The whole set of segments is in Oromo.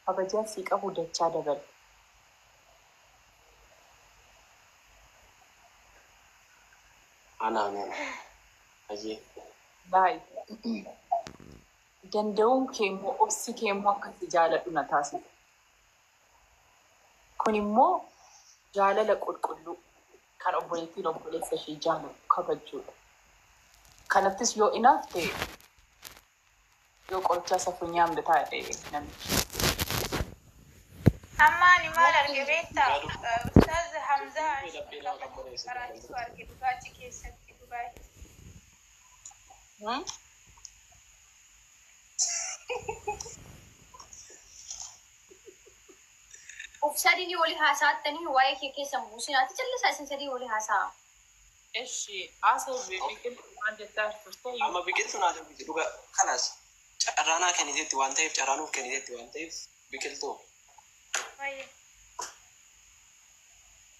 kabajaan sii qabu dachaa dabal. Anaan ajee Baay danda'uun keemmoo obsi keemmoo akkasi jaaladhu na taasisa. Kun immoo jaalala qulqulluu kan obboleettiin obboleessa ishee jaalatu kabajuudha. Kanattis yoo inaafte yoo qoricha safuu nyaamne taa'e namni. Ammaani maal arge beektaa? Ustaaz Hamzaa Karachiisu arge dhugaatii keessatti dhugaatii. Sadii olii haasawattanii waa'ee kee keessa buusinaati jallisaa isin sadii olii haasawa. Eshi asoo biqiltuu waan jettaa turte amma biqiltuu naa ta'u dhuga kanas carraanaa kenniteetti waan ta'eef carraanuuf kenniteetti waan ta'eef biqiltuu Waayee.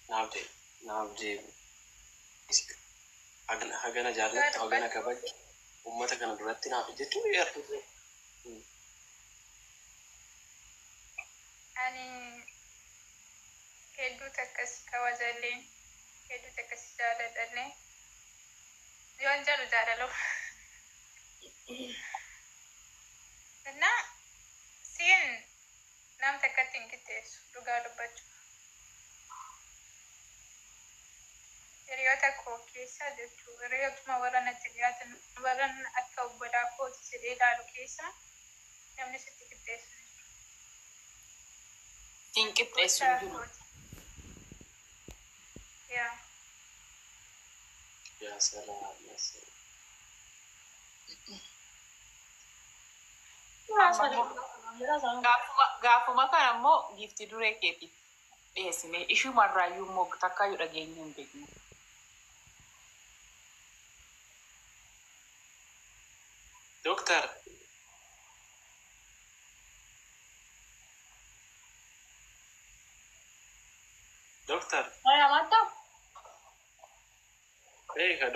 naabdee hagana jaallattu hagana kabaju ummata kana duratti naaf jechuun yartu Ani hedduu takkas kawajalleen hedduu takkas jaaladhallee yoon jalu jaalalu. እና siin nam takkatti hin qixxeessu dhugaa dubbachuu. Hiriyoota koo keessa jechuu hiriyootuma warra natti dhiyaatan warra akka obbolaa kooti jedhee ilaalu keessa namni sitti qixxeessu. siin qixxeessu jiru. Yaa. yaa salaam. Gaafuma kana immoo giiftii duree keetii dhiyeessine ishumarraayyuu immoo takkaayyuu dhageenye hin beekne. Doktor Nayamatta?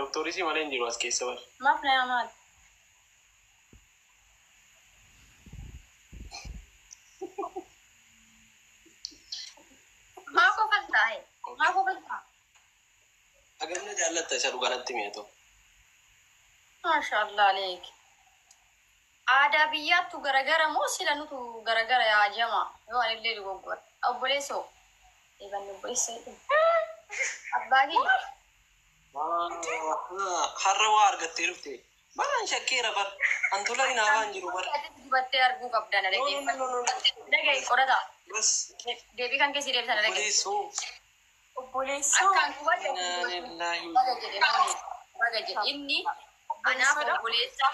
doktorisii malee hin jiru as keessa bar. Maaf nayamatta? Maa kofaltaa? Maa kofaltaa? Agamna jaallatta isa dhugaanatti mi'atu. Maashaallah aleek. Aadaa biyyaattu garagara moo sila nutu garagara yaa jama? Yoo anillee dogoggora. Obboleessoo. Eebanni obboleessa Abbaagii. Har'a waa argattee dhufte. Balaan shakkeera bar. Antola inaafaan jiru bar. Dibattee arguu qabdan dhagee qorata. Bas. Deebii kan keessi deebisana dhagee. Obboleessoo. Baga jedhe inni anaaf obboleessa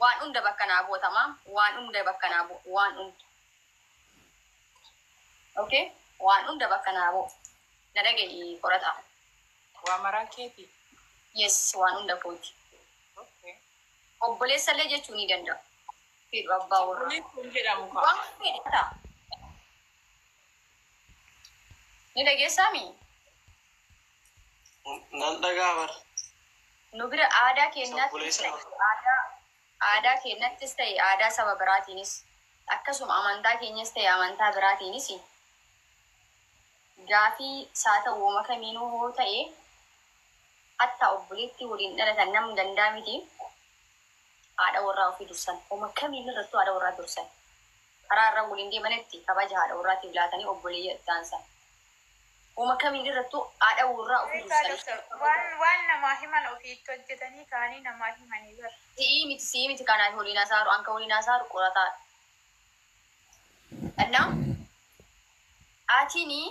waan hunda bakka naa bootama waan hunda bakka naa waan hunda. Okay? Waan hunda bakka naa boo. Na dhagee qorata. Waa maraa keetii. Yes, waan hunda kooti. Obboleessa illee jechuu ni danda'a. Fedhu abbaa warraa. Obboleessuun jedhamu kaa. Waan fedhata. Ni dhageessaami? Nan dhagaa bar. Nu bira aadaa keenyattis ta'e aadaa saba biraatiinis akkasuma amantaa keenyas ta'e amantaa biraatiinis gaafii isaa ta'u uuma kamiinuu hoo ta'e hatta obboleetti waliin dhalatan nam dandaa miti haadha warraa ofii dursan uuma kamiin irrattuu haadha warraa dursan karaa irra waliin deemanitti kabaja haadha warraatiif laatanii obboleeyya ittaansan uuma kamiin irrattuu haadha warraa ofii dursan. Waan namaa himan ofiitti hojjetanii kaanii namaa himanii bara. Sii miti kanaaf waliin hasaaru anka waliin hasaaru qorataadha. Annaa atiini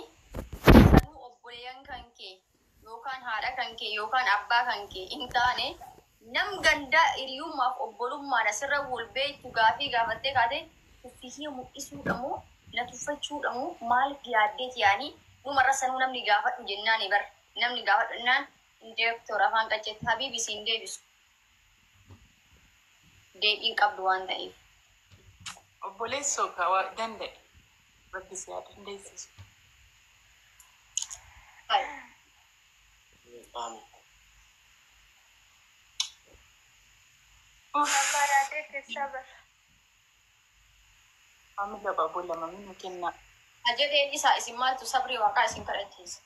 sanuu obboleeyyan kan kee yookaan haadha kan kee yookaan abbaa kan kee hin taane nam gandaa hiriyummaaf obbolummaan asirra wal beektu gaafii gaafattee kaate tuffisii mul'isuudhamoo na tuffachuudhamoo maal yaaddeet yaanii dhumarra sanuu namni gaafadhu jennaani bar namni gaafadhu jennaan doktora afaan qaccetti habiibi siin deebisu. Deebiin qabdu waan ta'eef. Obboleessoo kaa danda'e. Rabbi si haa dandeessisu. Abbaa yaadee keessaa bara. Amila babola maminu kenna. Ajedeen isaa isin maaltu sabrii waaqaa isin kadhachiisa.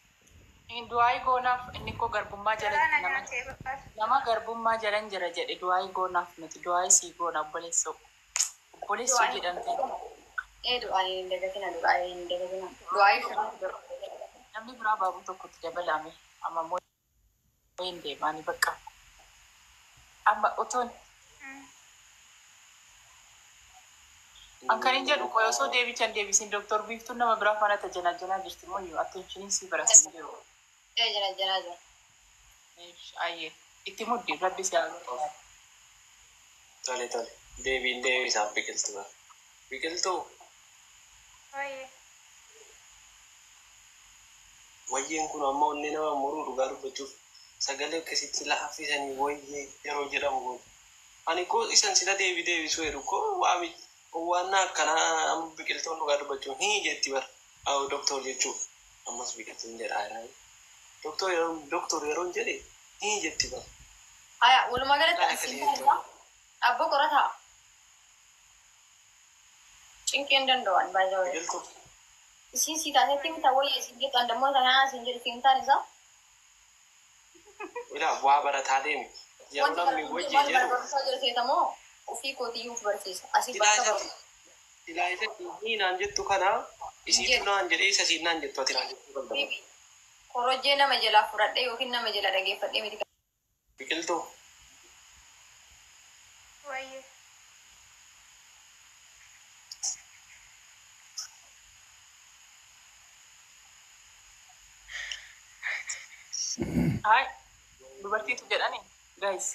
Du'aayi goonaaf inni koo garbummaa jala Waraana nyaatee bakka. nama garbummaa jalan jira jedhe du'aayi goonaaf nuti du'aayi sii goona obboleessoo. Obboleessoo jedhamte. Du'aayi hin dagatina du'aayi hin dagatina. Du'aayi Namni biraa baabuu tokkotti dabalame amma immoo hin deemaani bakka. Amma otoon Ankanin jedhu koo osoo deebichan deebisin Dr. Biiftuun nama biraa faana tajanaa jirti moo yoo attention si barasin jiru. jira jira jira. Ayyee itti muddi rabbi si haa. Tole. Deebiin deebisaaf biqiltuu bara. Biqiltuu Waayee. wayyeen kun amma onni nama muruu dhugaa dubbachuuf sagalee akkasitti laaffisanii wayyee yeroo jedhamu kun. Ani koo isan sila deebisuu jedhu koo waami waan akkanaa amma biqiltuun dhugaa dubbachuuf hin jetti bara. Awo doktor jechuuf ammas biqiltuun jedhaa. Doktor yeroo jedhe hin jetti bara. Aya walumaa galatti isin taasisaa abbo qorataa. Cinqeen danda'an baay'ee wayii. Biqiltuu Isin si taatetti mita wayii isin jettu andammoo sanaa isin jedhu isin taasisaa. ilaa waa barataa deemi. Yeroo namni wajjii jedhu barbaachisoo jiru seetamoo ofii kootiyyuu barsiisa. Asii bakka bahu. silaa isa naan jettu kana isiitu naan jedhee isa siin naan jettu ati naan jettu qabda. Korojjee nama jalaa fudhadhee yookiin nama jala dhageeffadhee miti. Biqiltuu Waayee. Hai dubartiitu jedhani guys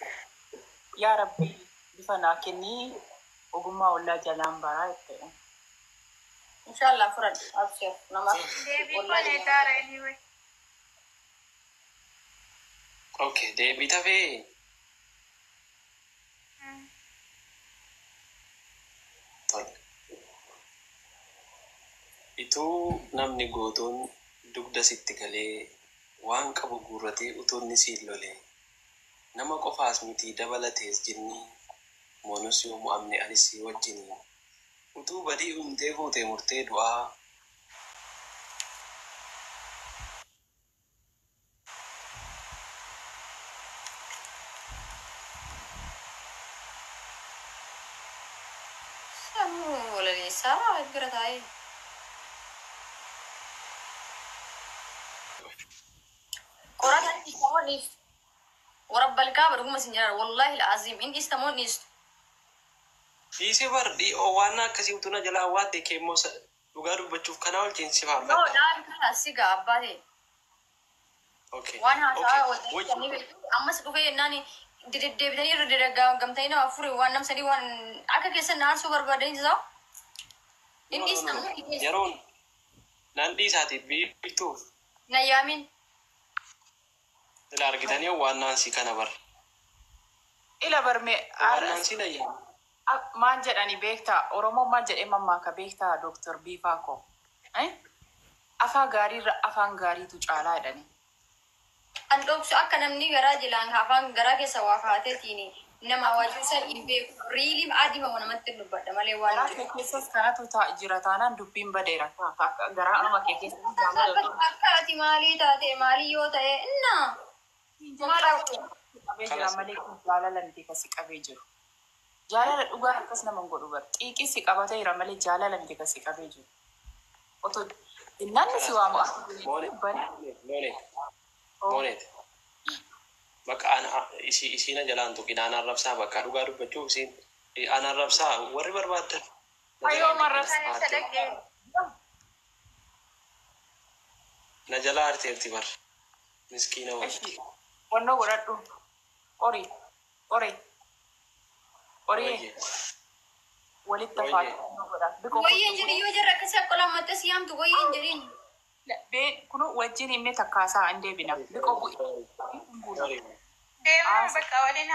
yaa rabbi bifa naa kennii ogummaa ollaa jalaan baraa itti. Inshallah fudhadhe abshir nama. Deebii kolee daara anyway. okay deebii tafee tole. Ituu namni gootuun dugda sitti galee waan qabu guurratee utuu inni siin lolee nama qofaas miti dabalatees jinni moonus yoo mo'amne anis si wajjini utuu badii uumtee fuutee murtee du'aa Sammuu walaleessaa bira taa'ee. Qorataan istamooniif warabbal kaaba dhuguma isin jedhan wallahi la'azim inni istamooniis dhiisee bardii waan akkasii utuu na jalaa waatte keemmoo dhugaa dubbachuuf kanaa ol ceensi yoo faafadha. dhaabbi kana siga abbaa ta'e Okay. waan haasaa Okay. wajjin beektu ammas dhufee jennaan deddeebitanii irra deddeegamtanii nama afurii waan nam sadii waan akka keessan naarsuu barbaadanii isaa inni istamoonii Yeroon naan dhiisaatiif biiftuuf nayyaamin ila argitanii waan naansi kana bar. Ila barme Waan naansi nayyaa. maan jedhani beektaa Oromoo maal jedhee mammaaka beektaa Dr. Biifaa koo. Afaan gaariirra afaan gaariitu caalaa jedhani. an dhoksu akka namni garaa jilaan afaan garaa keessa waa kaateetiin nama wajuusan hin beeku riilim adima namatti dubbadha malee waan Garaa kee keessas kanatu jira taanaan dubbiin badeera. Garaa anuma kee keessatti akka ati maalii taate maalii yoo ta'e innaa qabee jira malee kun jaalala miti kasi qabee jiru. Jaalala dhugaan akkas nama godhu bar. Xiiqii si qabatee jira malee jaalala miti kasi qabee jiru. Otoo innaan si waamu Moonet. Bakka isiina jalaan tuqin aanaan rabsaa bakka dhugaa dubbachuuf isiin aanaan rabsaa warri barbaaddan. Ayyoo marrabsa. Kan isa dhaqee. Na jalaa arteerti bar. Miskiina wajji. Wannoo godhadhu. Horii. Walitti afaatu godha. Wayyan jedhi yoo jirra akkasii akka lammatta siyaamtu wayyan jedhin. Kunu wajjin inni takkaasaa hin deebina. Biqoo bu'ii. Deemaa bakka waliin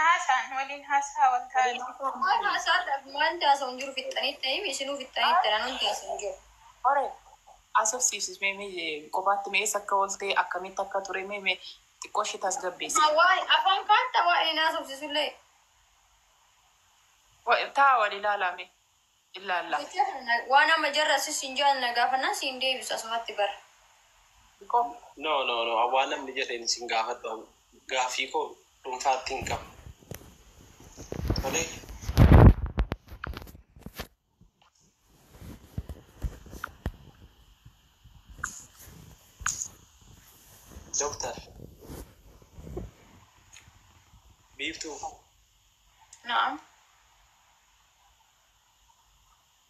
haasaa wal taa'e. Waan haasaa waan taasisa hin jiru fixxanii ta'e isinuu fixxanii ta'e naannoo taasisa hin jiru. Ore asofsiisis mee kophaatti mee eessa akka oolte akkamitti akka ture mee xiqqoo ishee tasgabbeessi. Waa'ee afaan kaata waa'ee naasofsiisullee. Taa wal ilaalame. إلا الله وانا مجرد سنجال نقافنا سندي بس أصحابي بر بكم No. Awan namni jedheen isin gaafadhu. Gaafii koo dhuunfaatti hin qabu. Tolee. Doktar. Biiftuu. نعم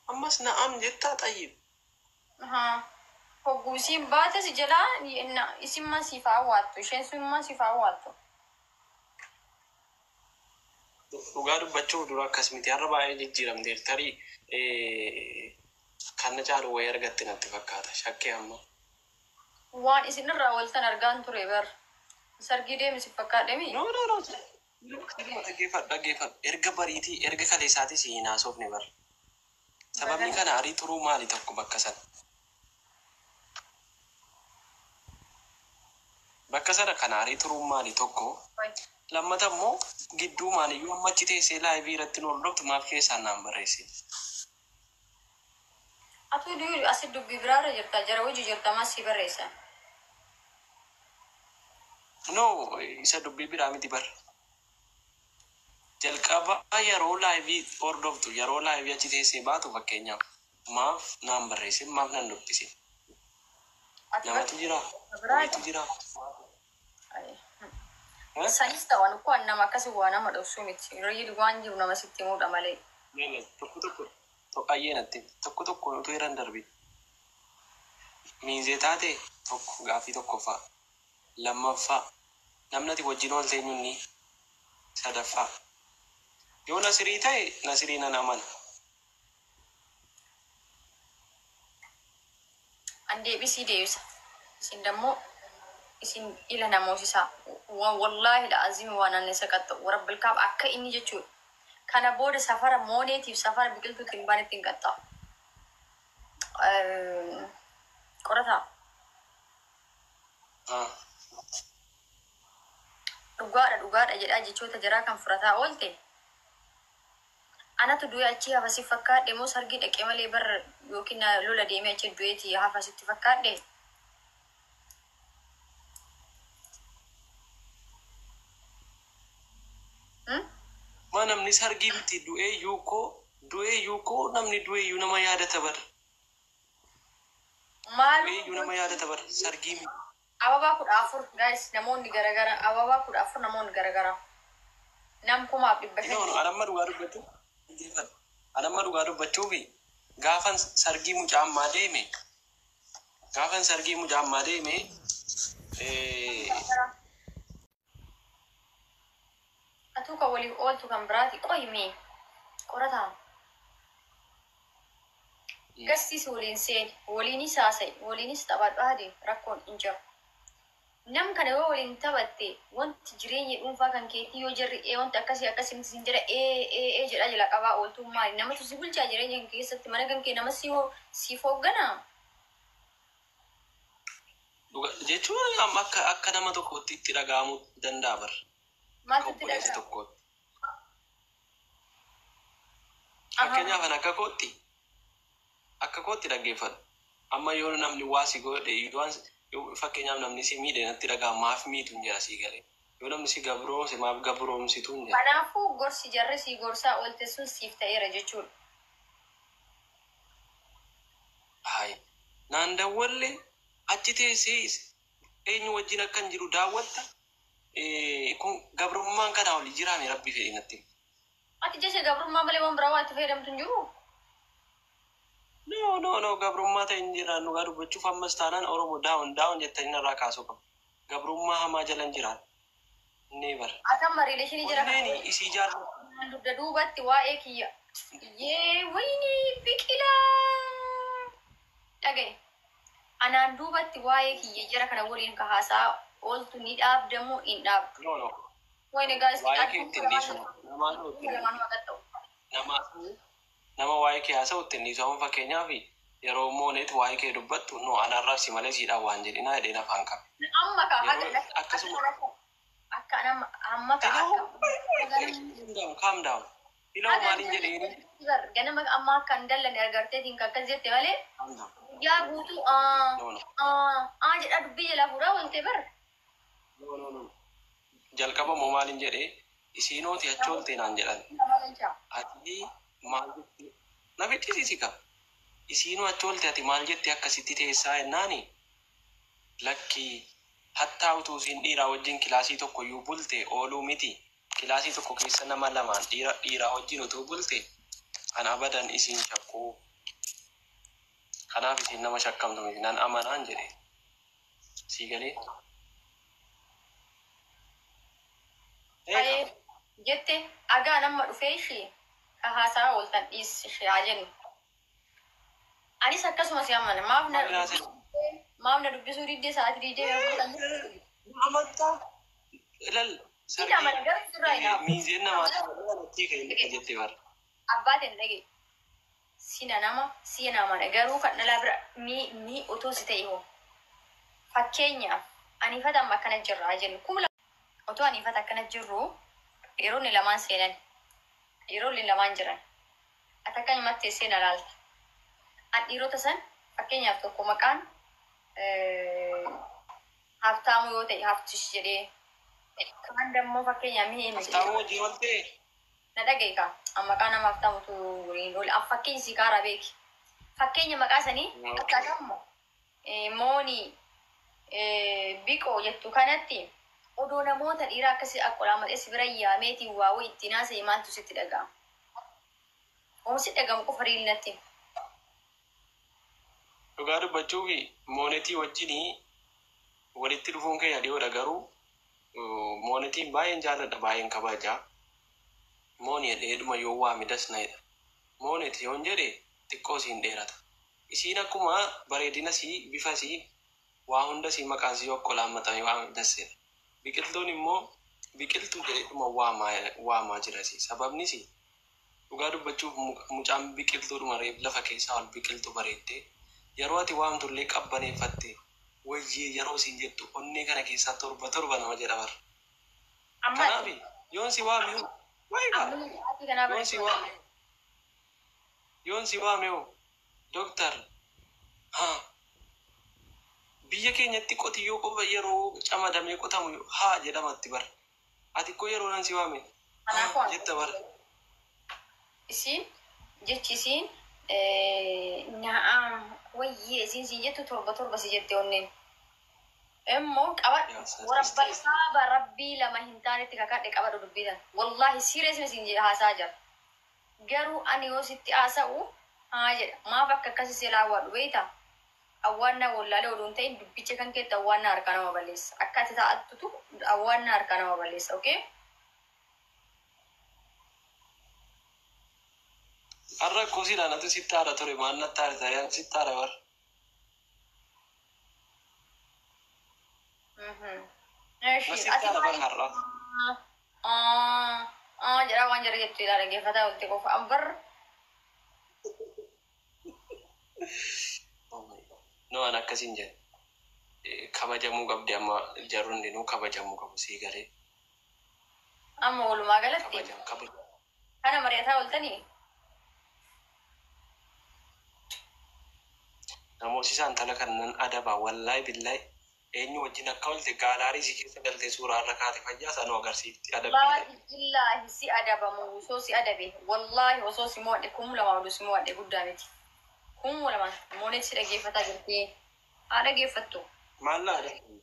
Ammas na'am jettaa xayyib. ها hoguusiin baate si jalaa isimma siif hawwaattu isheen sun immoo siif hawwaattu. Dhugaa dubbachuuf dura akkas miti har'a baay'ee jijjiiramteer tarii kan na caalu wayii argatte natti fakkaata shakkii amma. Waan isinirraa waltan argaan ture bar sargii deemi si fakkaadhemi. No. Dhaggeeffadhu. Erga bariitii erga kaleessaatii si hin haasofne bar. Sababni kana arii turuu maali tokko bakka sana? Bakka sana kan arii turuu maali tokko? Lammata immoo gidduu maaliyyuu amma achi teessee laayivii irratti nu hordoftu maaf keessaan naan barreesse? Atu asi dubbii biraarra jirta jara hojii jirta mas si barreessa. No, isa dubbii biraa miti bar. Jalqaba yeroo laayivii hordoftu yeroo laayivii achi teessee baatu fakkeenyaaf maaf naan barreesse maaf nan dubbise? Namatu jira. Wayitu jira. Sanis ta'an uko nama akkasii waa nama dhoksu miti. Reeyil waan jiru nama sitti muudha malee. Tokko utuu irraan darbe. Miinzee taate tokko gaaffii tokkoffaa. Lammaffaa namni ati wajjin ol teenyuun ni sadaffaa. Yoo nasirii ta'e nasirii nan amana. An deebisii deebisa. Isin dammoo isin ila namoosisaa. Wallaahi la'azimi waan anne saqaxxu. Warabbil kaab akka inni jechuudha. Kana booda safara mooneetiif safara biqiltuutti hin baanetti hin qaxxaa. Qorataa. Dhugaadha jedhaa jechoota jaraa kan furataa oolte. Anatu du'e achi hafasi fakkaadhe moo sargii dhaqee malee bar yookiin lola deemee achi du'eeti hafasitti fakkaadhe. Ma namni sargii miti du'ee yuukoo namni du'ee yuu nama yaadata bar. Du'ee nama yaadata bar sargii miti. Ababaa 14 guys namoonni garagara ababaa 14 namoonni garagara. Nam kumaaf 500. No, anamma dhugaa dubbachuufi gaafan sargii mucaa ammaa deeme Atuka waliif ooltu kan biraati qoyime qorataa. Gastis waliin seeni waliinis haasa'e waliinis taphadhu haadhe rakkoon hin jiru. Nam kana yoo waliin taphatte wanti jireenya dhuunfaa kan keetii yoo jirri wanti akkasii miti sin jedha jedha jala qabaa ooltuun maali namatu si bulchaa jireenya kan keessatti mana kan kee nama siif hoogganaa. Jechuun amma akka nama tokkotti itti dhaga'amuu danda'a bar. Maaltu itti dhaga'a? Fakkeenyaaf akka kootti dhaggeeffadhu. Amma yoo namni waa si godhe fakkeenyaaf namni si miidhe natti dhaga'ama maaf miituun jira sii galee. Yoo namni si gabroomse maaf gabroomsituun jira. Kanaafuu gorsi jarri si gorsaa oolte sun siif ta'eera jechuudha. Naan daawwallee achi teessee eenyu wajjin akkan jiru daawwatta. Kun gabrummaan kanaa olii jiraame rabbi fedhi natti. Ati jecha gabrummaa malee waan biraa waa itti fayyadamtu hin jiru. No, gabrummaa ta'e hin jiraannu gaa dubbachuuf ammas taanaan Oromoo daawun jettanii narraa kaasuu qabu. Gabrummaa hamaa jala hin jiraan. Inni bara. Atamma riileeshinii jira. Kunneen isii jaarra. Dugda duubatti waa'ee kiyya. Wayni biqilaa. Dhagaye. Anaan duubatti waa'ee kiyya jira kana waliin ka haasaa ooltu ni dhaabdamu hin dhaabdu. No. Wayni gaas Waa'ee kee ittiin dhiisu. Nama waa'ee kee haasa'u ittiin dhiisu amma fakkeenyaaf yeroo mooneet waa'ee kee dubbattu no anarraa si malee siidhaan waan jedhinaa jedheen afaan qabu. Amma ka haqa akkasuma akka nama amma ka calm down. Iloo maaliin jedheeni? Ganama ammaa kan dallan agarteetiin kan akkas jette malee yaa guutuu jedha dubbii jalaa fuudhaa walte bar. Jalqaba moo maaliin jedhee isiinooti achi oolte naan jedhan. Ati maal jettee na fichisiisi qaba. Isiinoo achi oolte ati maal jettee akkasitti teessaa jennaani? Lakkii hattaa utuu isiin dhiiraa wajjin kilaasii tokko iyyuu bulte ooluu miti. Kilaasii tokko keessa nama lamaan dhiiraa wajjin utuu bulte kan abadan isiin shakkuu. Kanaaf isiin nama shakkamtu miti nan amanaan jedhe. Sii galee? Jette agaa nama dhufee ishee haasaa ooltan dhiis ishee haa jennu. Anis akkasumas yaamana maaf na dubbisuu diddee sa'aatii diddee amantaa ilal miizeen namaa jettee bara. Abbaatiin dhage sina nama garuu kan dhalaa bira mi otoo si ta'e hoo fakkeenyaaf aniifata amma akkana jirraa jennu kumla otoo aniifata akkana jirru yeroonni lamaan seenan yeroonni lamaan jiran ati akka himattee seena laalta an dhiirota san fakkeenyaaf tokko maqaan haftaamu yoo ta'e haftish jedhee kan dammoo fakkeenyaaf mi'ee haftaamu hojii waltee na dhagaika amma maqaa nama haftaamutu waliin ol fakkeenyi si kaara beeki fakkeenya maqaa sanii akka dammo moonii biqoo jettu kanatti odoo namoota dhiiraa akkasii akkolaa maqeessi bira yaameetiin waawoo itti naasee maaltu sitti dhaga'ama. Oomsi dhagamu qofa riilnatti. Dhugaa dubbachuu fi moonetii wajjinii walitti dhufuun keenya dhiyoodha garuu moonetiin baay'een jaalladha baay'een kabajaa. Moonii dheedhuma yoo waami dasna'edha. Moonetii yoon jedhe xiqqoo siin dheerata. Isiin akkuma bareedina sii bifa sii waa hunda sii maqaan sii okkolaan maxxanee waami dasseedha. Biqiltuun immoo biqiltuu jedhedhuma waamaa jirasi. Sababni sii dhugaa dubbachuuf mucaan biqiltuudhuma lafa keessaa ol biqiltuu bareeddee yeroo ati waamtullee qabbaneeffatte wayyee yeroo isiin jettu onnee kana keessaa torba nama jedha bara. Kanaaf yoon si waame yoon si waame Dooktar biyya keenyatti qotiyyoo qofa yeroo camadamee qotamu haa jedhamatti bara. Ati ko yeroo nan si waame jetta bara. Isiin jechi isiin na'am wayyee isiin si jettu torba si jette onneen. Immoo qabadhu warabba saaba rabbii lama hin taanetti kakadhe qabadhu dubbitan. Wallahi serious isin haasaa jira. Garuu ani yoo sitti haasa'u haa jedha. Maaf akka akkasi si laawwadhu beektaa? Awwaannaa wallaalee oduun ta'in dubbicha kan keetta awwaannaa harkaa nama balleessa. Akka ati taa'attutu awwaannaa harkaa nama balleessa, okay? Har'a kuusiidhaan ati sitti haara ture maal natti haara ta'e sitti haara bara. Jedhaa waan jara jettu ilaa dhaggeeffataa olti qofa ambar. No an akkasiin jedhe kabajamuu qabdi amma jarri hundinuu kabajamuu qabu sii galee. Amma walumaa galatti kana mari'ataa oltanii namooti isaan tala kannan adabaa wallaahi billaahi eenyu wajjin akka olte gaalaarii si keessa galtee suuraa irra kaate fayyaa isaa nu agarsiifti adabbii. Billaahi si adabamu osoo si adabe wallaahi osoo si mo'adhe kun lama oduu si mo'adhe guddaa miti. Kun lama moonetti si dhaggeeffataa jirti haa dhaggeeffattu. Maal adabbii?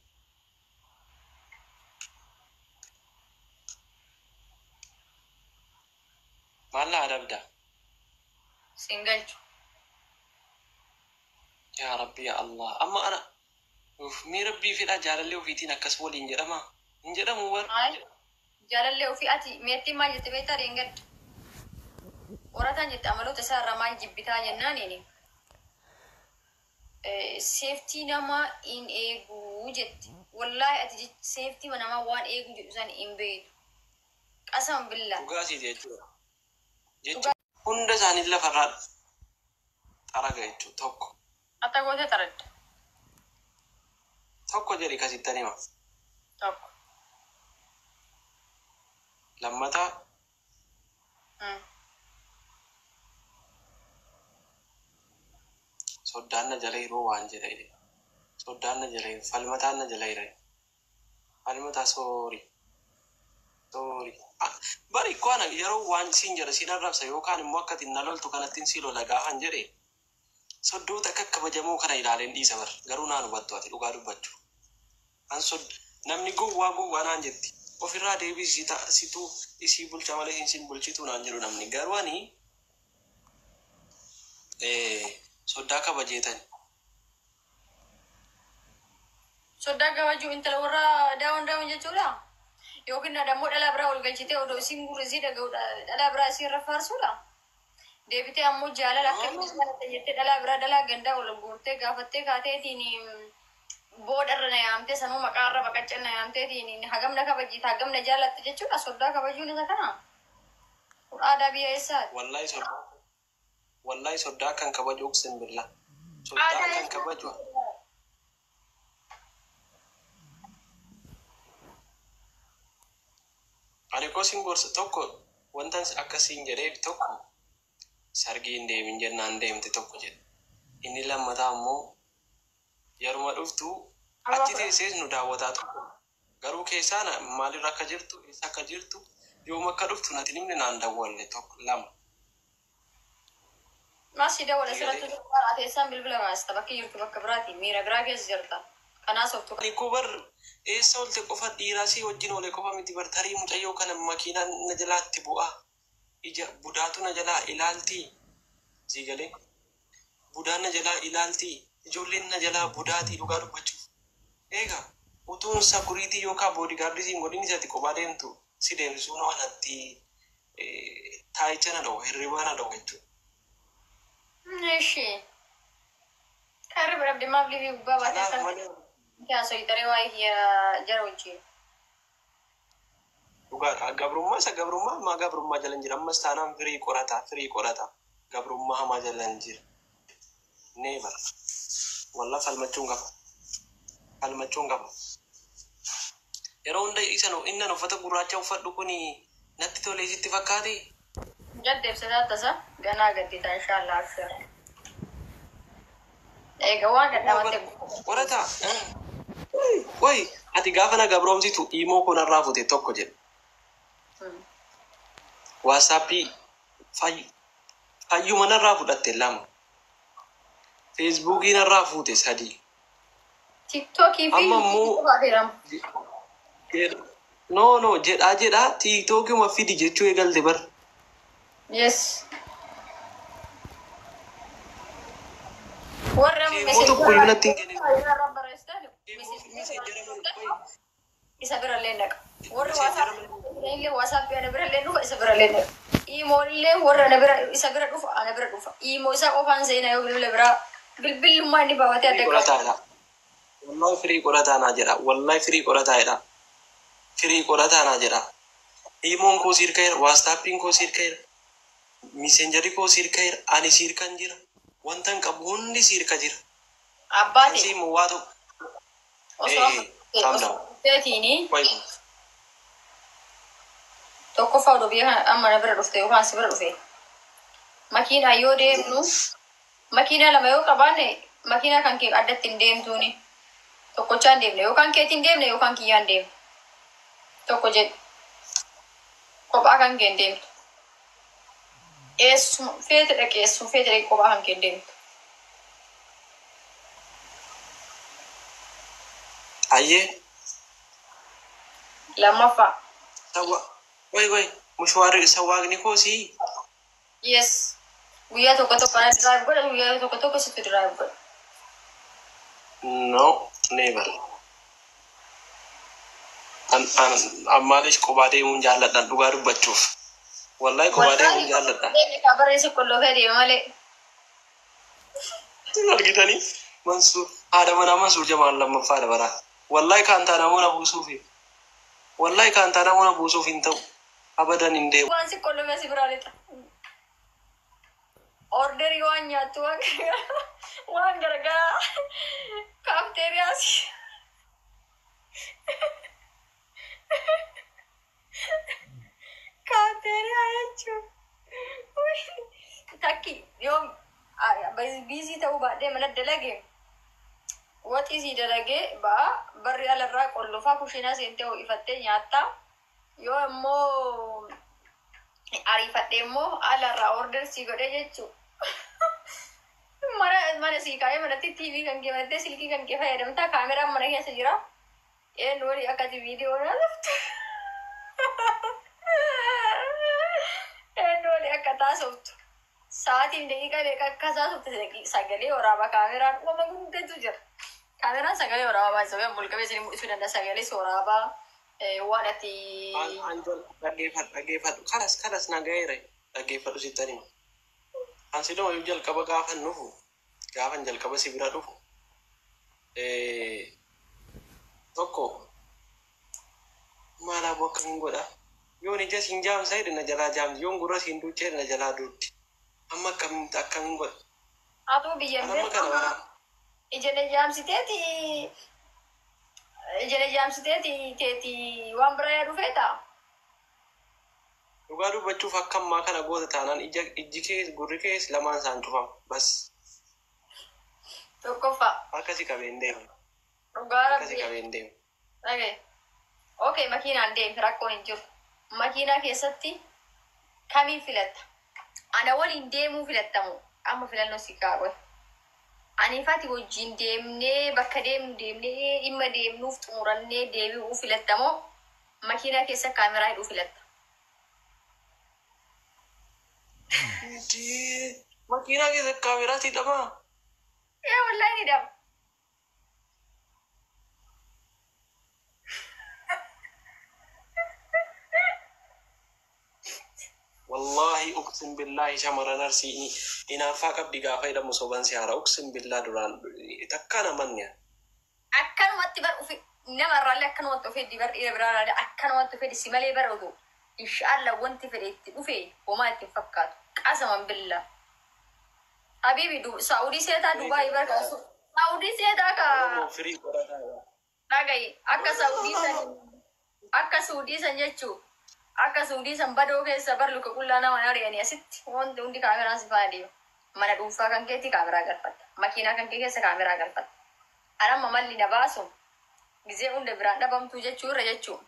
Maal adabda? Singalchu. Yaa Rabbi yaa Allah amma ana mi rabbii fedha jaalallee ofiitiin akkas waliin jedhama hin jedhamu war. Jaalallee ofii ati meetti maal jette beektaa deengad warataan jette amaloota isaa irraa maal jibbitaa jennaan inni seeftii nama in eeguu jette wallaahi ati seeftii namaa waan eeguu jedhu san hin beektu qasam billaa. Dhugaasii jechuudha. Hunda isaanii lafarraa xaraga jechuudha tokko. Ata gootee taradda. Tokko jedhi kasittan hima. Tokko. Lammataa soddaan na jala yeroo waan jedhe soddaan na jala falmataan na jala jira falmataa soori bari kwana yeroo waan siin jala siin arrabsa yookaan immoo akka tinna loltu kanattiin si lola gaafan jedhe soddoota akka kabajamoo kana ilaaleen dhiisa bar garuu naan hubattu ati dhugaa dubbachuu an namni gowwaa naan jetti ofirraa deebii situu isii bulcha malee siin bulchitu naan jedhu namni garuu ani soddaa kabajeetan Sodaa kabajuu intala warra daawwan jechuudha. Yookiin adammoo dhala biraa ol galchitee odoo isiin gurrisii dhaga'uudha. Dhala biraa isiin rafaarsuudha. Deebitee ammoo jaalala akka inni jettee dhala biraa dhala gandaa ol guurtee gaafattee kaateetiin boodarra na yaamtee sanuu maqaarra baqachan na yaamteetiin hagamna kabajiita hagamna jaalatte jechuudha. Sodaa kabajuun isa kana. Aadaa biyya eessaati? Wallahi sodaa kan kabaju uksin billah. Sodaa kan kabaju. Ani ko sin gorsa tokko wantan akkasiin jedhee tokko sargiin deemin jennaan deemte tokko jedhe. Inni lammataa ammoo yeruma dhuftu achi teessees nu daawwataa tokko. Garuu keessaan maalirra akka jirtu eessa akka jirtu yooma akka dhuftu nati nimni naan dawwalle tokko lama. Masih dawwala sirratti dubbaa teessaan bilbila baasta bakka jirtu bakka biraati miira biraa keessa jirta. Kanaa sobtu. Ani ko bar eessa olte qofa dhiiraa si wajjin oole qofa miti bar tarii mucayyoo kana makiinaan na jalaatti bu'aa. Ija budaatu na jalaa ilaaltii. Siigalee budaan na jalaa ilaaltii. Ijoolleen na jalaa budaatii dhugaa dubbachuuf. Eegaa utuun sakuriitii yookaan boodigaardisiin godhin isatti kophaa deemtu si deemsisuun wanatti taayicha na dha'u hirribaa na dha'u jechuudha. Eshi. Karri berabdi maaf livi gubbaa baatee sana. Ya soitaree waa'ee jara wajjin. Dhugaadha. Gabrummaa isa gabrummaa hamaa gabrummaa jala hin jira. Ammas taanaan firii qorata. Gabrummaa hamaa jala hin jira. Nee bara. Walla falmachuun qaba. Yeroo hunda inni uffata gurraacha uffadhu kuni natti tolee sitti fakkaate. Jaddeebsisaa tasa ganaa gaddita inshaallah aksir. Egaa waan gadhaabate. Qorata. Wai, ati gaafa na gabroomsitu imoo kunarraa fute tokko jedhe. WhatsAppii fayyuma narraa fudhatte lama. Facebookii narraa fute sadii. TikTokii fi No, jedhaa TikTokii ma fidi jechuu eegalte bar. Yes. Warra isa bira illee naqa. Warri WhatsApp ana bira illee dhufa isa bira illee naqa. Imo illee warra ana bira isa bira dhufa ana bira dhufa. Imo isa qofaan seenaa yoo bilbila bira bilbilummaa inni baawwatee adda qaba. Wallahi firii qorataa naa jedha. Wallahi firii qorataadha. Firii qorataa naa jedha. Imoon koo sirkeera, WhatsAppiin koo sirkeera, Messengerii koo sirkeera, ani sirkan jira. Wantan qabu hundi sirka jira. Abbaati. Asi mu waa tokko. Teetiini tokko fa'aa biyya amma na bira dhufte yookaan si bira dhufe. Makiinaa yoo deemnu makiinaa lama yoo qabaanne makiinaa kan kee addatti hin deemtuuni. Tokkochaan deemne yookaan keetiin deemne yookaan kiyyaan deemne. Tokko jedhe kophaa kan kee hin deemtu. Eessuma feete dhaqeessu feete dhaqee kophaa kan kee hin deemtu. Ayyee. Lammaffaa. Wai, mushwaari sawaaqni koosii. Yes. Guyyaa tokko ana drive godha guyyaa tokko sitti drive godha. No, never. Ammaalish kophaa deemuun jaalladhan dhugaa dubbachuuf. Wallahi kophaa deemuun jaalladha. Barreessa qolloo fee deema malee. Argitanii Mansuur haadha manaa Mansuur Jamaal lammaffaa dabaraa. Wallahi kaantaa namoota buusuufi. Wallahi kaantaa namoota buusuuf hin ta'u. Abadan hin deemu. Waan si qolloo meesii biraa lixa. Orderii waan nyaattu waan garagaraa kaafteeriyaasi. Kaafteeriyaa jechuun takki yoo biizii ta'uu baadhee mana dalage waxii sii dalagee barri alarraa qollofaa kushiinaa seentee ho'ifattee nyaattaa yoo immoo ariifadhee immoo alarraa order sii godhee jechuu mana sii kaa'ee manatti TV kan geemattee silkii kan kee fayyadamtaa kaameraan mana keessa jira noori akkati viidiyoo na laftu noori akka taasiftu sa'aatiin daqiiqaa meeqa akka taasiftu sagalee waraabaa kaameraan uumama guddaatu jira. Kaameraan sagalee waraabaa baay'isee mul'aqabee isin mul'isuu danda'a sagalee waraabaa waan ati. Dhaggeeffadhu kanas nagayeera dhaggeeffadhu sittanii. Ansi dhuma yoo jalqaba gaafan dhufu gaafan jalqaba si bira dhufu tokko maalaaf akkamiin godha yoon ija siin jaamsa hidhina jalaa jaamsa yoon gurra siin duuchee hidhina jalaa duutti amma akkamiin godha. Atuu biyyan ijele jaamsiteeti teeti waan biraa yaa dhufee ta'a. Dhugaa dubbachuuf akka ammaa kana goota taanaan ijji kee gurri kees lamaan isaan cufama bas. Tokkoffaa. Akkasii qabeen deemu. Dhugaa rabbi. Akkasii qabeen deemu. Dhagee. Okay, makiinaan deemi rakkoon hin jiru. Makiinaa keessatti kamiin filatta? Ana waliin deemuu filattamu amma filannoo si kaa'u. Aniifati wajjin deemnee bakka deemnee dhimma deemnuuf xumurannee deebi'uu filattamoo makiinaa keessa kaameraa hidhuu filatta. Makiinaa keessa kaameraa si hidhamaa? Wallahi ni hidhama. Wallahi uqsim billahi shamaran arsiini inaafaa qabdi gaafa hidhamu soban si haara uqsim billaa duraan takka namannya. Akkanumatti bar ufi namarraallee akkanumatti ofee dibar dhiira biraarraallee akkanumatti ofee si malee bara otuu inshaallah wanti fedhe itti dhufe homaa ittiin fakkaatu qasaman billaa. Habibi Saudi seetaa Dubai barkaasu Saudi seetaa ka dhagayi akka Saudi san jechuu akka Saudi san badoo keessa bar luka qullaa nama ari'anii asitti wanti hundi kaameraan si faana deema. Mana dhuunfaa kan keetti kaameraa galfatta. Makiinaa kan kee keessa kaameraa galfatta. Anamma malli na baasu gizee hunda biraan dhabamtuu jechuu irra jechuu.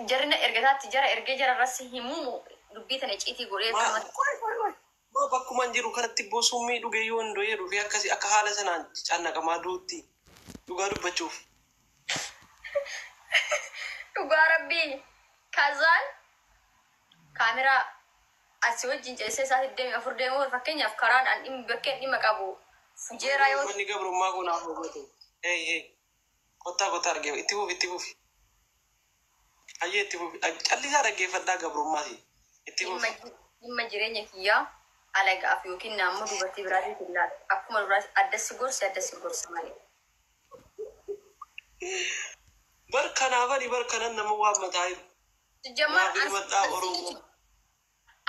Jarina ergataatti jara ergee jara irratti himuumu dubbii tana iciitii godhee kamatti. Bakkuma jiru kanatti bosummii dhugee yoo hin doyee dhufe akkasii akka haala sanaan cannaqamaa duutti dhugaa dubbachuuf. Dhugaa rabbii kazaan kaameraa asii wajjin ceesee isaa 24 deemuu fakkeenyaaf karaan an dhimmi bakkeen dhimma qabu fujeeraa yoo. Wanni gabrummaa kun hafu goote. Kottaa argee itti fufi. Ayyee itti fufi. Callisaa dhaggeeffadhaa gabrummaati. Itti fufi. Dhimma jireenya kiyyaa alagaaf yookiin naammoo dubartii biraatiin fillaadha. Akkuma duraatti addasi gorsa malee. Barkanan nama waan mataa jiru. Jammaan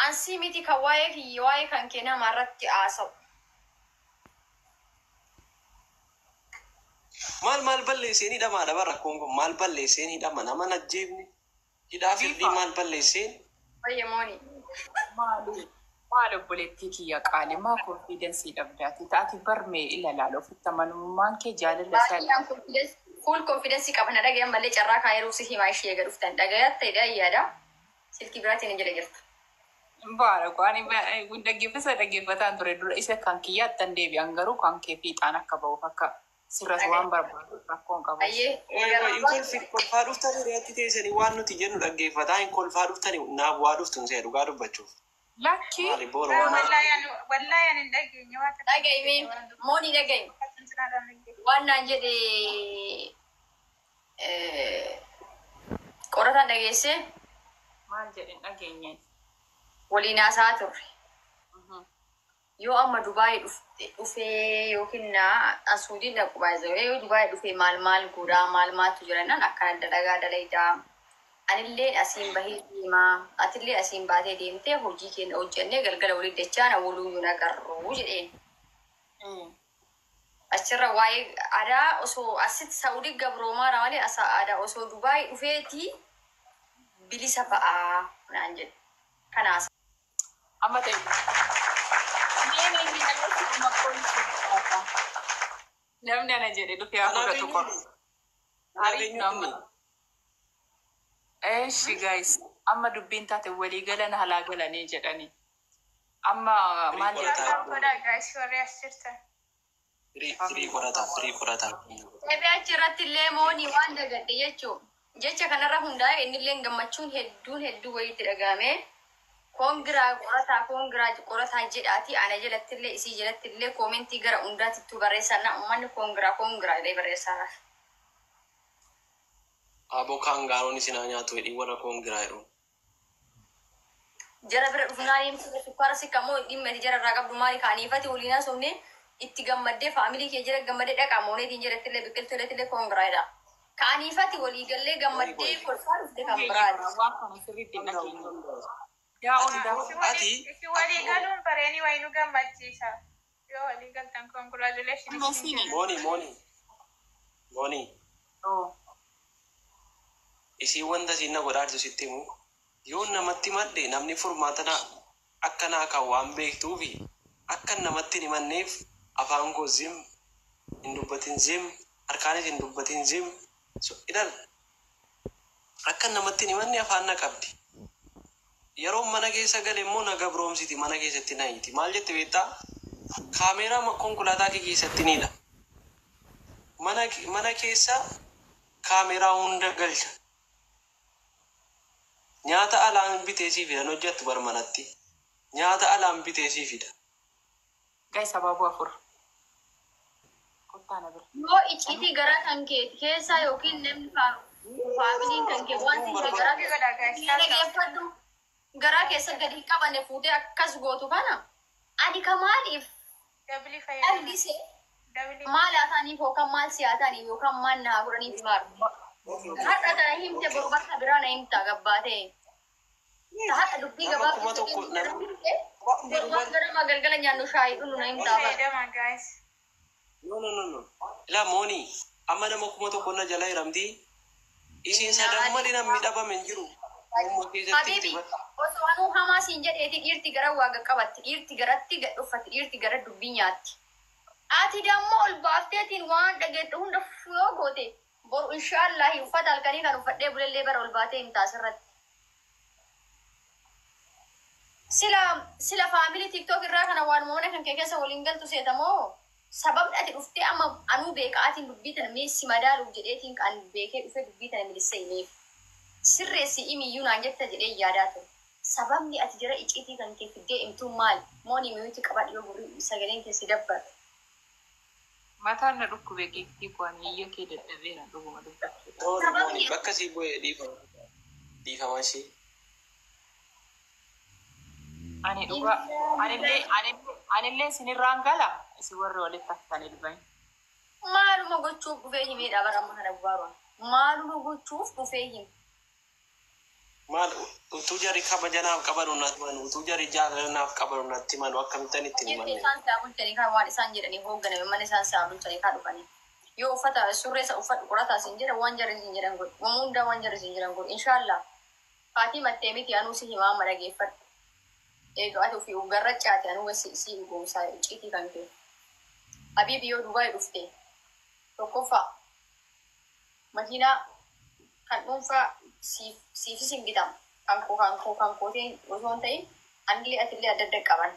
ansii miti kan waa'ee kan kee namarratti haasa'u. Maal balleesseen hidhamaadha bara rakkoon kun maal balleesseen hidhama nama najjeefni hidhaa firdii maal balleesseen. Fayyamooni. Maal obboleettii kiyya qaali maa konfiidensii dhabdaati taati barmee ilaalaala ofitti amanamummaan kee jaalala isaa. Full confidence qaban dhagayan malee carraa kaayiruu si himaa ishee eega dhuftan dhagayaat ta'edha yaada silkii biraatiin hin jala jirta. Baara kwaani dhaggeeffataan ture dura isa kan kiyyaattan deebi'an garuu kan kee fiixaan akka ba'uuf akka sirras waan barbaadu rakkoon qabu. Kolfaa dhuftanii reetti teessanii waan nuti jennu dhaggeeffataa hin kolfaa dhuftanii naaf waa dhuftun see dhugaa dubbachuuf. Lakki. Wallahi ani dhageenye waan ta'eef. Dhageenye mooni dhageenye. Waan naan jedhe qorataan dhageesse. Maal jedhin dhageenye. Waliin haasaa turre. Yoo amma Dubaay dhufee yookiin Suudiin dhaqu baay'ee yoo Dubaay dhufee maal godhaa maaltu jiran akkana dalagaa dalaydaa. Anillee asiin bahee deemaa atillee asiin baatee deemtee hojii keenya hojjennee galgala walii dachaan awwaluun yoo nagarruu jedheen. Achirra waa'ee aadaa osoo asitti Saawudii gabroomaa malee aadaa osoo Dubaay dhufeeti bilisa ba'aa naan jedhe. Kanaas. Amma ta'e. Namni ana jedhe dhufee hafuura tokko. Ariif nama. Eeshi guys, amma dubbiin taate walii galan halaa galanii jedhani. Amma maal Firii qorata. Deebii achirratti illee moonii waan dagadde jechuun jecha kanarra hundaa'e innillee gammachuun hedduu wayiitti dhagahame. Koongiraa qorataa jedhaati ana jalattillee isii jalattillee koomentii gara hundaatittu barreessanna uummanni koongiraa illee barreessaa. Aboo kaangaaroon isinaa nyaatu hedhii warra koongiraa jedhu. Jara bira dhufnaa deemsisa sukkaara sikkamoo dhimmati jara irraa qabdu maali kaaniifati waliinaa somne itti gammaddee faamilii kee jira gammaddee dhaqaa mooneetiin jalattillee biqiltuu jalattillee koongiraadha. Kaaniifati waliigallee gammaddee kolfaa dhufte kan biraati. yaa hundaa. Ati walii galuun bareeni wayinu gammachiisa. Yoo walii galtan congratulations. Mooni. Isii wanta sinna godhaartu sitti himu yoo namatti madde namni furmaatana akkanaa kan waan beektuufi akka namatti himanneef afaan koo zim hin dubbatin zim harkaanis hin dubbatin zim idal akka namatti himanne afaan na qabdi. Yeroo mana keessa gale immoo na gabroomsiti mana keessatti na hiiti. Maal jette beektaa? Kaameeraa konkolaataa kee keessatti niidha. Mana keessa kaameeraa hunda galcha. Nyaata alaan bitee sii fidan hojjettu barmanatti. Nyaata alaan bitee sii fida. Guys, abaaboo afur. Yoo icciitii gara kan kee keessaa yookiin namni faamiliin kan kee waan garaa keessa gadi qabanne fuutee akkas gootu kana ani ka maaliif dhabdise maal haataniif yookaan maal siyaataniif yookaan maal naa godhaniif maaru. Har'a kana himte boru bakka biraa na himta gabbaatee. Har'a dubbii gabaabaa gara galgala nyaannu shaayii dhunu na himtaa bara. No. Ilaa mooni amma nama 1,000 jala hiramti. Isiin sadan malee namni dhabame hin jiru. Habibi osoo anuu hamaa siin jedheeti dhiirti gara waaqa qabatti dhiirti garatti gadhuffatti dhiirti gara dubbii nyaatti. Ati dammoo ol baafteetiin waan dhageette hunda yoo goote boru inshaallahi uffata halkanii kan uffadhee bulellee bara ol baatee hin taasirratti. Sila faamilii tiktok irraa kana waan moona kan kee keessa waliin galtu seetamoo sababni ati dhuftee amma anuu beekaatiin dubbii tana meessi madaaluuf jedheetiin kan beekee dhufee dubbii tana milissa himeef. Sirreessi imiyyuu naan jetta jedhee yaadaa ture. Sababni ati jira icciitii kan kee fiddee himtuun maali? Mooni mi'uuti qabadhu yoo gurri sagaleen keessi dabbata. Mataan na dhukkubee geettii kuwaan iyya kee dadhabeera dhuguma dubbachuu. Mooni bakka sii bu'ee dhiifama ishee. Ani dhugaa anillee isinirraan gala isin warri walitti haftan ilbani. Maaluma gochuuf dhufee himeedha bara amma kana gubaaruun. Maaluma gochuuf dhufee hime. Maal utuu jarri kabajanaaf qabaru natti manu utuu jarri jaalanaaf qabaru natti manu akkamittan itti himanne. Isaan saabulchanii kan waan isaan jedhanii hoogganame mana isaan saabulchanii kan dhufanii. Yoo uffata surreessa uffadhu qorataa siin jedha waan jarri siin jedhan godhu. Waan hundaa waan jarri siin jedhan godhu. Inshaallah faatii mattee miti anuu si himaa amma dhageeffadhu. Egaa ati ofii garra caate anuu si goomsaa icciitii kan kee. Habiibi yoo Dubaay dhufte tokkoffaa makiinaa kan dhuunfaa siifis hin bitamu kan kootiin osoo hin ta'in anillee atillee adda adda qaban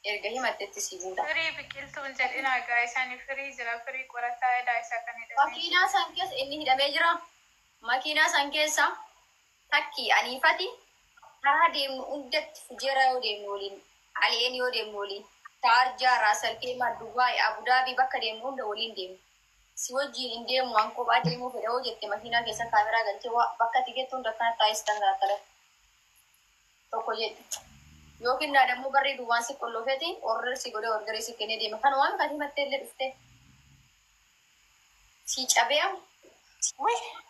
erga himattetti si buuta. Firii biqiltuun jedhina egaa isaanii firii jira firii qorataa edaa isaa kan hidhamee. Makiinaa san keessa inni hidhamee jira. Makiinaa san keessa takkii aniifati karaa deemnu hundatti fujeera yoo deemnu waliin aleen yoo deemnu waliin taarjaa raasalkeemaa Dubaay Abudaabii bakka deemnu hunda waliin deemnu. Si wajjin hin deemu waan kophaa deemuu fedha yoo jette makiinaa keessa kaameraa galchee bakka tikeetti hunda akkana taa'istan garaatala tokko jedhe yookiin naadammoo barrii duwwaan si qolloofeetiin order si godhee orderii si kennee deema kan waan kan himattee illee dhufte si cabee'amu.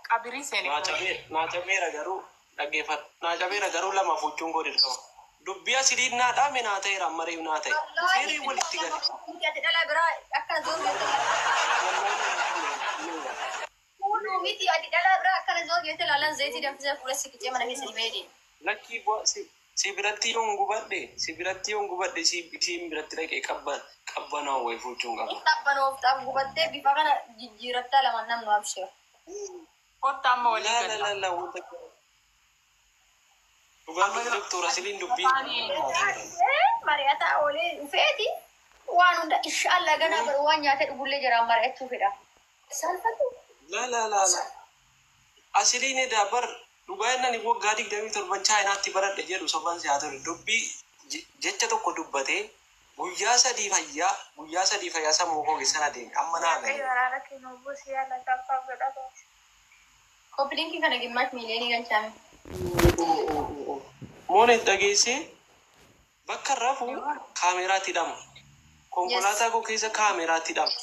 Qabirii seenee. Naa cabeera garuu dhaggeeffadhu. Naa cabeera garuu lama fuuchuun godhe qaba. Dubbii asidiin naa dhaame naa ta'eera ammareef naa ta'e. Seeree walitti gale. Ati dhala biraa akkana zoorgeetti. Fuudhuu miti ati dhala biraa akkana zoorgeetti laalan zayitii danfisee fuula siqicee mana keessa dhibee deema. Lakkii Sibiratti yon gubadde si biratti dhaqee qabbanaa way fuuchuun qaba. Taphanoof gubattee bifa kana jijjiiratta lama namnu abshee. Kottaa amma walii gadi. La wanta. Dhugaatti doktora Siliin dubbii. Mari'ataa oolee dhufeeti waan hunda inshallah ganaa bara waan nyaata dhugullee jiraan mari'achuu fedha. Salphatu. La. Asiliin dabar dhugaanni waggaa 27 chaayinaatti baradhe jedhu soban siyaasa dubbii jecha tokko dubbatee guyyaa sadii fayyaa sammuu koo keessa adeeme amma naa gahe. Kopiliinki kana gimmaat miiliyoonii galchaame. Moon dhageessee bakka rafu kaameraatti hidhama. Konkolaataa koo keessa kaameraatti hidhama.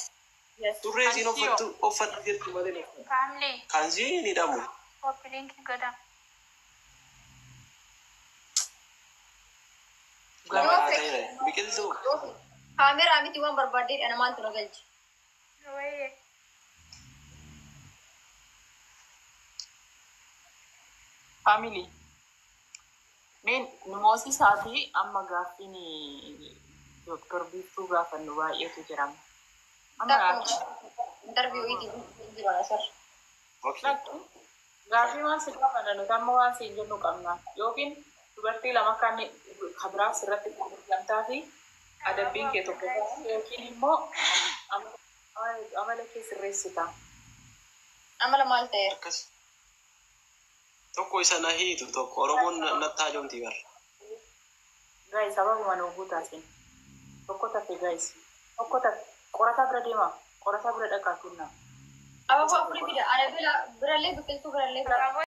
Turree isiin uffatu jirtu malee. Kan isiin hidhamu. Kopiliinki godhama. Biqiltuu. Kaameraa miti waan barbaaddeedha namaantu na galchi. Family. Min numosi saati amma gaaffiin Dr. Biiftuu gaafannu baay'eetu jirama. Amma interview iti jira asar. Gaaffii waan si gaafanna nuti amma waan siin jennu qabna. Yookiin dubartii lama kan kabraa sirratti quunnamtaa fi adabbiin kee tokko yookiin immoo amala kee sirreessita. Amala maal ta'e? Tokko isa na hiitu tokko Oromoon nattaa joomti bara. Guys, sababuma nu guutaasin. Tokko tafe guys. Tokko tafe qorataa bira deema. Qorataa bira dhaqaa tunnaa. Ababa afuri bida. Ana bira birallee biqiltuu birallee bira.